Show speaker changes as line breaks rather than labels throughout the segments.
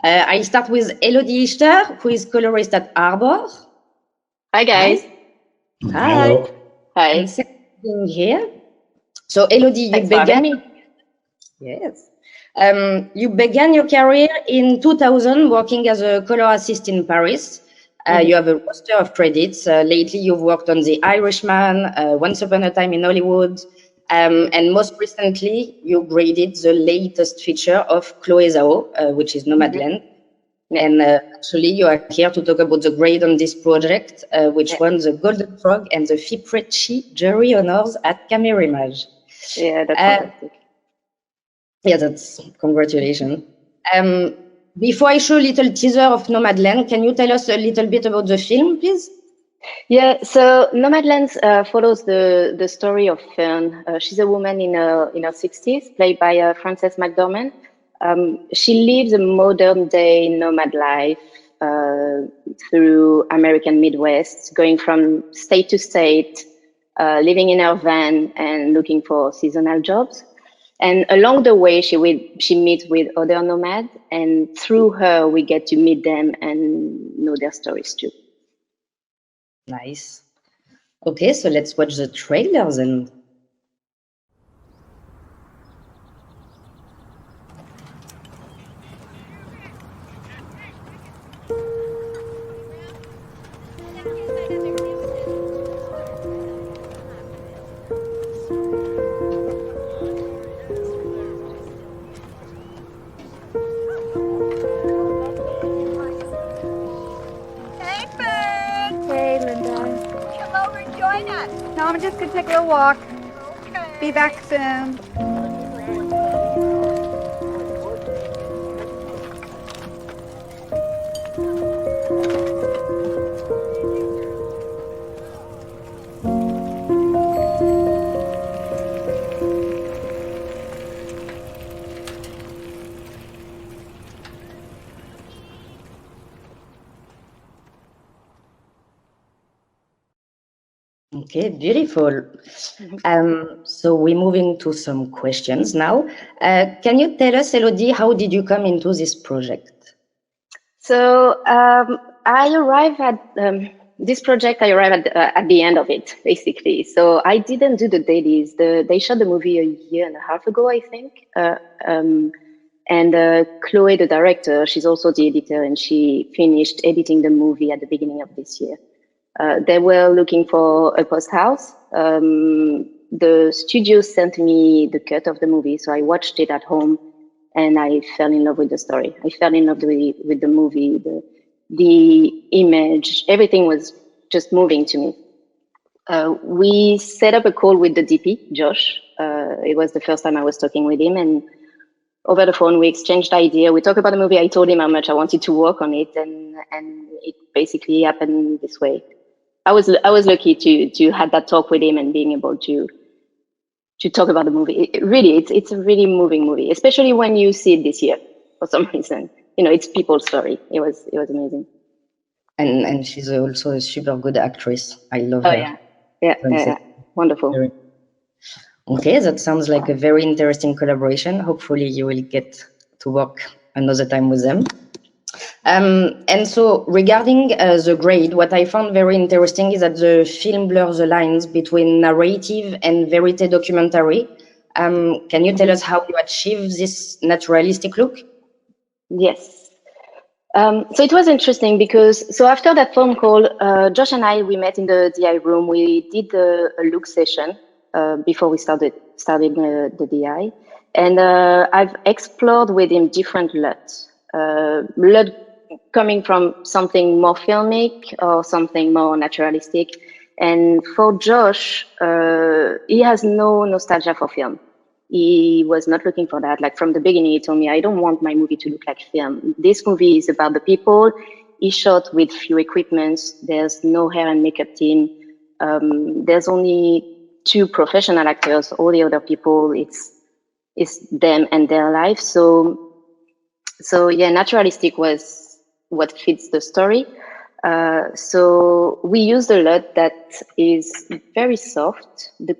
I start with Elodie Ichter, who is colorist at Arbor.
Hi, guys.
Hi.
Hello.
Hi.
And thanks for being here. So, Elodie,
Thanks for having me.
Yes. You began your career in 2000 working as a color assist in Paris. You have a roster of credits. Lately, you've worked on The Irishman, Once Upon a Time in Hollywood, and most recently, you graded the latest feature of Chloé Zhao, which is Nomadland. And actually, you are here to talk about the grade on this project, which won the Golden Frog and the FIPRECCI jury honors at Camerimage.
Yeah, that's fantastic.
Yeah, that's congratulations. Before I show a little teaser of Nomadland, can you tell us a little bit about the film, please?
Yeah, so Nomadland follows the story of Fern. She's a woman in her 60s, played by Frances McDormand. She lives a modern day nomad life through American Midwest, going from state to state, living in her van and looking for seasonal jobs. And along the way, she meets with other nomads, and through her, we get to meet them and know their stories too.
Nice. Okay, so let's watch the trailer then.
No, I'm just gonna take a little walk. Okay. Be back soon.
Okay, beautiful. So we're moving to some questions now. Can you tell us, Elodie, how did you come into this project?
So I arrived at this project. I arrived at the end of it, basically. So I didn't do the dailies. They shot the movie a year and a half ago, I think. And Chloé, the director, she's also the editor, and she finished editing the movie at the beginning of this year. They were looking for a post house. The studio sent me the cut of the movie, so I watched it at home, and I fell in love with the story. I fell in love with the movie, the image, everything was just moving to me. We set up a call with the DP, Josh. It was the first time I was talking with him, and over the phone, we exchanged ideas. We talked about the movie. I told him how much I wanted to work on it, and it basically happened this way. I was lucky to have that talk with him and being able to talk about the movie. It's a really moving movie, especially when you see it this year for some reason. You know, it's people's story. It was amazing.
And she's also a super good actress. I love her.
Yeah. Wonderful.
Okay, that sounds like a very interesting collaboration. Hopefully you will get to work another time with them. And so regarding the grade, what I found very interesting is that the film blurs the lines between narrative and verite documentary. Can you tell us how you achieve this naturalistic look?
Yes. So it was interesting because, so after that phone call, Josh and I, we met in the DI room. We did a look session before we started the DI. And I've explored with him different LUTs. LUT coming from something more filmic or something more naturalistic. And for Josh, he has no nostalgia for film. He was not looking for that. Like from the beginning, he told me, I don't want my movie to look like film. This movie is about the people. He shot with few equipments. There's no hair and makeup team. There's only 2 professional actors. All the other people, it's them and their life. So yeah, naturalistic was what fits the story. So we use a LUT that is very soft. The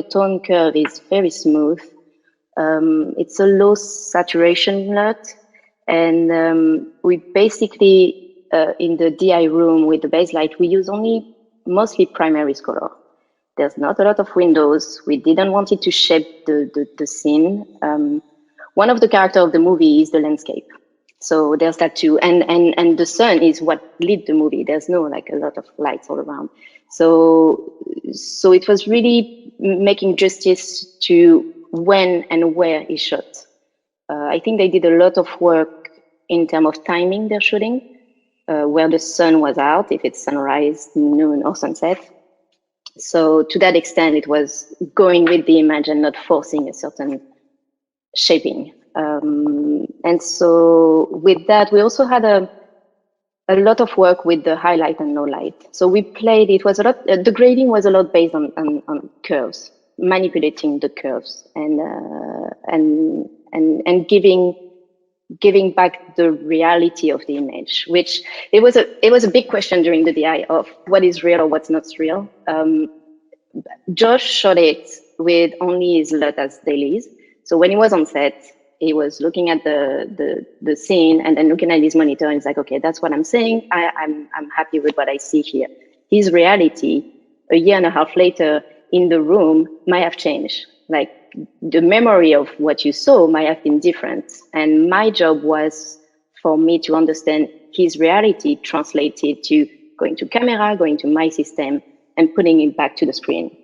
tone curve is very smooth. It's a low saturation LUT, And we basically, in the DI room with the base light, we use only mostly primary color. There's not a lot of windows. We didn't want it to shape the scene. One of the characters of the movie is the landscape. So there's that too. And the sun is what lit the movie. There's no like a lot of lights all around. So it was really making justice to when and where he shot. I think they did a lot of work in terms of timing their shooting, where the sun was out, if it's sunrise, noon, or sunset. So to that extent, it was going with the image and not forcing a certain shaping. And so with that, we also had a lot of work with the highlight and no light. So we played, it was a lot, the grading was a lot based on curves, manipulating the curves and giving back the reality of the image, which it was a big question during the DI of what is real or what's not real. Josh shot it with only his LUT as dailies. So when he was on set, he was looking at the scene and then looking at his monitor and he's like, okay, that's what I'm saying. I'm happy with what I see here. His reality a year and a half later in the room might have changed. Like the memory of what you saw might have been different. And my job was for me to understand his reality translated to going to camera, going to my system and putting it back to the screen.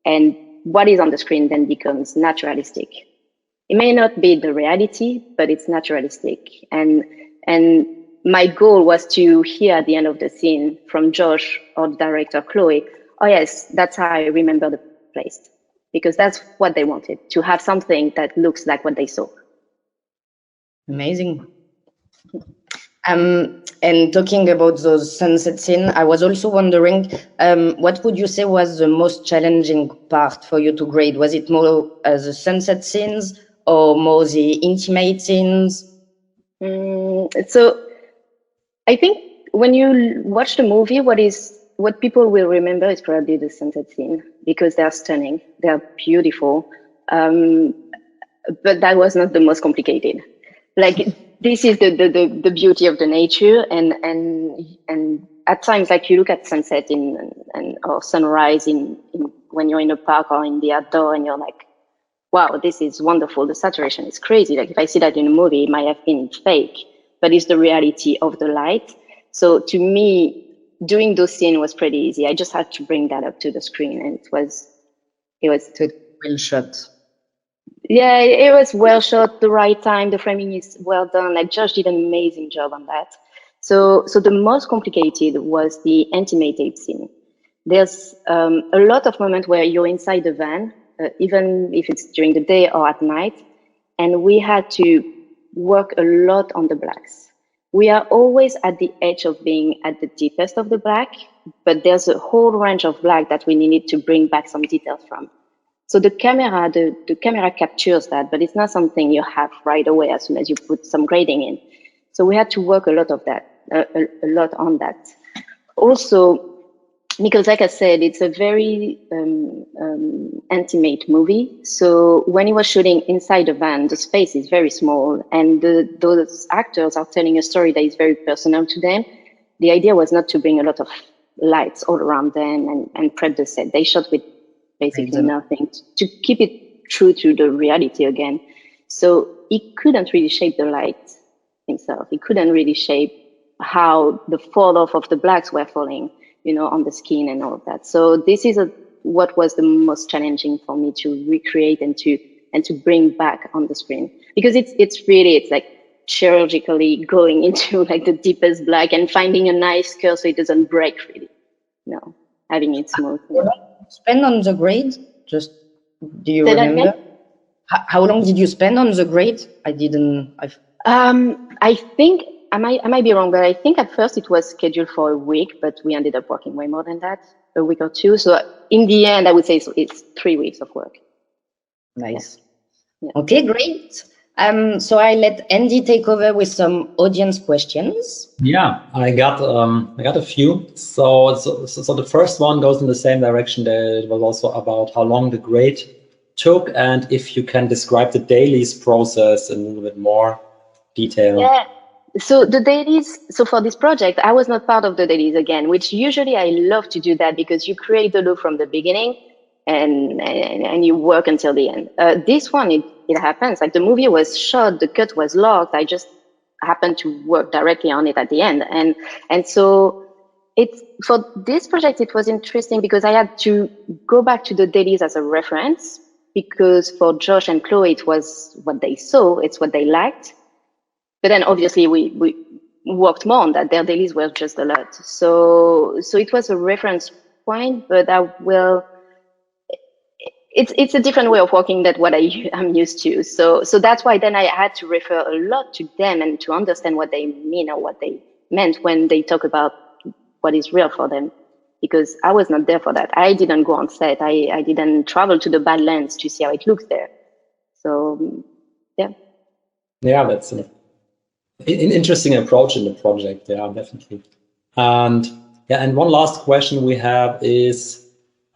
And what is on the screen then becomes naturalistic. It may not be the reality, but it's naturalistic. And my goal was to hear at the end of the scene from Josh or the director, Chloe, oh yes, that's how I remember the place. Because that's what they wanted, to have something that looks like what they saw.
Amazing. And talking about those sunset scenes, I was also wondering, what would you say was the most challenging part for you to grade? Was it more the sunset scenes or more the intimate scenes?
So I think when you watch the movie, what people will remember is probably the sunset scene because they're stunning, they're beautiful. But that was not the most complicated. Like this is the beauty of the nature, and at times, like you look at sunset or sunrise when you're in a park or in the outdoor, and you're like, wow, this is wonderful. The saturation is crazy. Like if I see that in a movie, it might have been fake, but it's the reality of the light. So to me, doing those scenes was pretty easy. I just had to bring that up to the screen, and it was
well shot.
Yeah, it was well shot, the right time, the framing is well done. Like Josh did an amazing job on that. So the most complicated was the intimated scene. There's a lot of moments where you're inside the van, even if it's during the day or at night, and we had to work a lot on the blacks. We are always at the edge of being at the deepest of the black, but there's a whole range of black that we needed to bring back some details from. So the camera captures that, but it's not something you have right away as soon as you put some grading in. So we had to work a lot on that. Also, because like I said, it's a very intimate movie. So when he was shooting inside the van, the space is very small, and those actors are telling a story that is very personal to them. The idea was not to bring a lot of lights all around them and prep the set. They shot with basically nothing to keep it true to the reality again. So he couldn't really shape the light himself. He couldn't really shape how the fall off of the blacks were falling, on the skin and all of that. So this is what was the most challenging for me to recreate and to bring back on the screen, because it's like chirurgically going into like the deepest black and finding a nice curve so it doesn't break really, having it smooth.
Spend on the grade? Do you remember? How long did you spend on the grade?
I think I might be wrong, but I think at first it was scheduled for a week, but we ended up working way more than that, a week or two. So in the end, I would say it's 3 weeks of work.
Nice. Yeah. Okay, great. So I let Andy take over with some audience questions.
Yeah, I got a few. So the first one goes in the same direction. That it was also about how long the grade took, and if you can describe the dailies process a little bit more. detail.
Yeah. So the dailies, so for this project, I was not part of the dailies again, which usually I love to do that because you create the look from the beginning and you work until the end. This one, it happens. Like the movie was shot, the cut was locked. I just happened to work directly on it at the end. And so for this project, it was interesting because I had to go back to the dailies as a reference because for Josh and Chloe, it was what they saw, it's what they liked. But then obviously we worked more on that. Their dailies were just a lot. So it was a reference point, but it's a different way of working than what I'm used to. So that's why then I had to refer a lot to them and to understand what they mean or what they meant when they talk about what is real for them. Because I was not there for that. I didn't go on set. I didn't travel to the Badlands to see how it looks there. So, yeah.
Yeah, that's an interesting approach in the project. Yeah, definitely. And one last question we have is,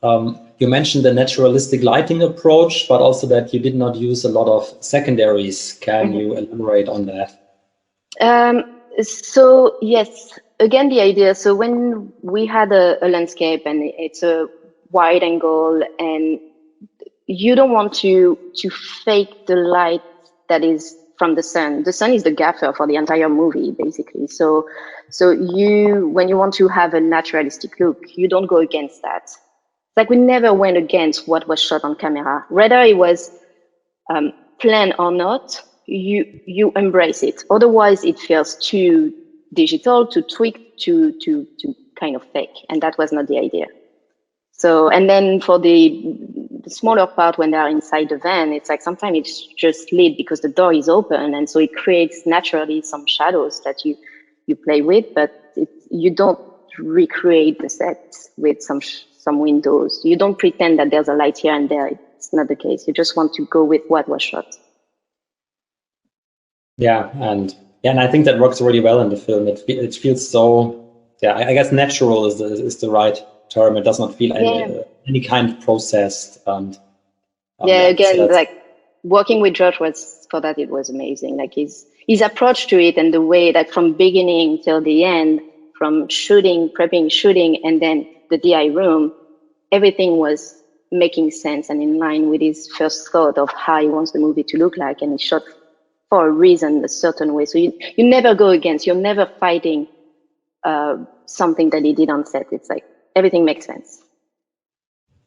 you mentioned the naturalistic lighting approach, but also that you did not use a lot of secondaries. Can you elaborate on that?
So yes, again, the idea. So when we had a landscape and it's a wide angle and you don't want to fake the light that is from the sun. The sun is the gaffer for the entire movie, basically. So when you want to have a naturalistic look, you don't go against that. Like we never went against what was shot on camera. Whether it was planned or not, you embrace it. Otherwise, it feels too digital, too tweaked, too kind of fake, and that was not the idea. So, and then for the smaller part when they are inside the van, it's like sometimes it's just lit because the door is open, and so it creates naturally some shadows that you play with, but you don't recreate the set with some windows. You don't pretend that there's a light here and there. It's not the case. You just want to go with what was shot.
Yeah, and I think that works really well in the film. It feels so, I guess natural is the right term. It does not feel any kind of processed. And
again, like working with Josh it was amazing. Like his approach to it and the way that from beginning till the end, from prepping shooting, and then the DI room, everything was making sense and in line with his first thought of how he wants the movie to look like, and he shot for a reason, a certain way. So you never go against, you're never fighting something that he did on set. It's like everything makes sense.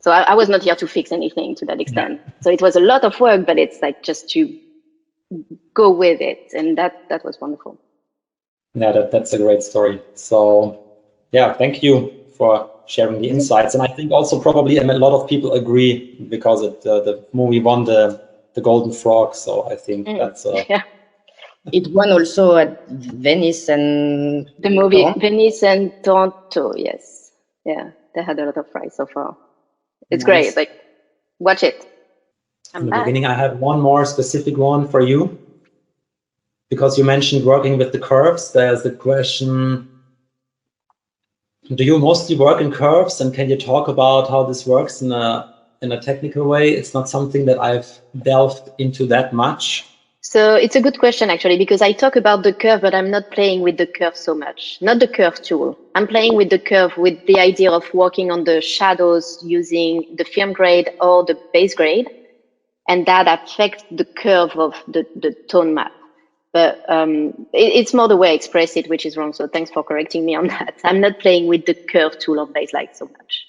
So I was not here to fix anything to that extent. Yeah. So it was a lot of work, but it's like just to go with it, and that was wonderful.
Yeah, that's a great story. So yeah, thank you for sharing the insights. And I think also probably a lot of people agree because the movie won the Golden Frog. So I think that's
It won also at Venice and
the movie Venice and Toronto. Yes, yeah, they had a lot of prize so far. It's great. Like, watch it.
In the beginning, I had one more specific one for you, because you mentioned working with the curves. There's the question: do you mostly work in curves, and can you talk about how this works in a technical way? It's not something that I've delved into that much.
So it's a good question, actually, because I talk about the curve, but I'm not playing with the curve so much. Not the curve tool. I'm playing with the curve with the idea of working on the shadows using the film grade or the base grade, and that affects the curve of the tone map. But it's more the way I express it, which is wrong. So thanks for correcting me on that. I'm not playing with the curve tool of Baselight so much.